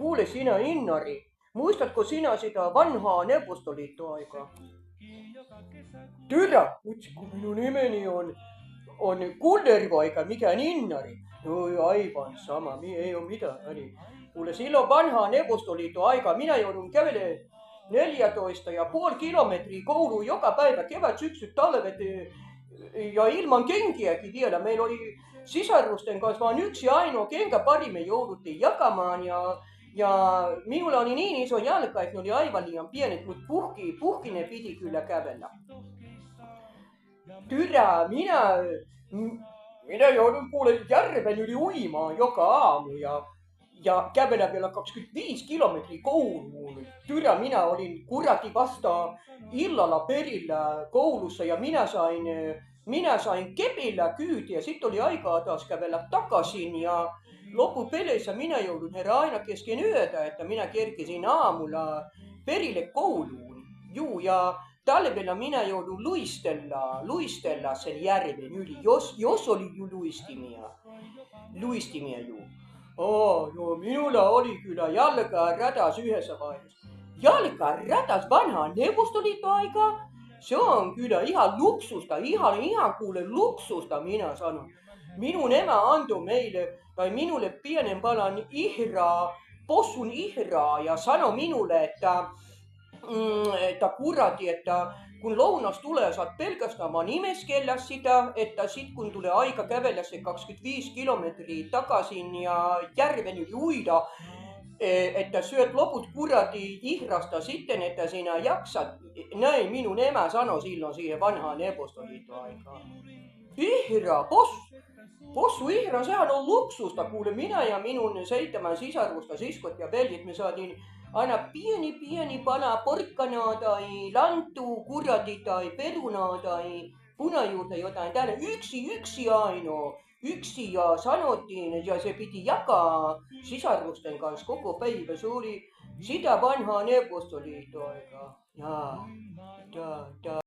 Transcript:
Kuule sinä Innari, muistatko sinä sitä vanhaa Neuvostoliittoaikaa? Türä, kun minun nimeni on Kullervo eikä mikään Innari. No aivan sama, ei ole mitään väliä. Kuule silloin vanhaa Neuvostoliittoaikaa minä joudun kävelemään 14,5 kilometriä kouluun joka päivä, kevät, syksyt, talvet ja ilman kenkiäkin vielä. Meillä oli sisarusten kanssa vaan yksi ainoa kenkäpari, me jouduttiin jakamaan ja minulla oli niin iso jalka, että ne oli aivan liian pienet, mutta puhki ne piti kyllä kävellä. Türä, minä joudun kuule järven yli uimaan joka aamu ja kävellä vielä 25 kilometriä kouluun. Türä, minä olin kurati vasta illalla perillä koulussa ja minä sain kepillä kyytiä. Sitten oli aikaa taas kävellä takaisin ja loppupeleissä minä joudun herra aina kesken yötä, että minä kerkisin aamulla perille kouluun. Juu, ja talvella minä joudun luistella sen järven yli, jos oli luistimia juu. No, minulla oli kyllä jalkaratas yhdessä vaiheessa. Jalkaratas vanhaan Neuvostoliittoaikaa? Se on kyllä ihan luksusta, ihan kuule luksusta minä sanon. Minun emä antoi minulle pienen palan possun ihraa ja sanoi minulle, että kurati, että kun lounas tulee, saat pelkästään vaan imeskellä sitä, että sit kun tulee aika kävellä se 25 kilometriä takaisin ja järven yli uida, että syöt loput kurati ihrasta sitten, että sinä jaksat. Näin minun emä sanoi silloin siihen vanhaan Neuvostoliittoaikaan. Ihra, possu ihra, sehän on luksusta. Kuule, minä ja minun 7 sisarusta, siskot ja veljet, me saatiin aina pieni pala porkkanaa tai lanttua, kurati tai perunaa tai punajuurta jotain. Täällä yksi ainoa. Yksi ja sanottiin ja se piti jakaa sisarusten kanssa koko päivä. Se oli sitä vanhaa Neuvostoliittoaikaa.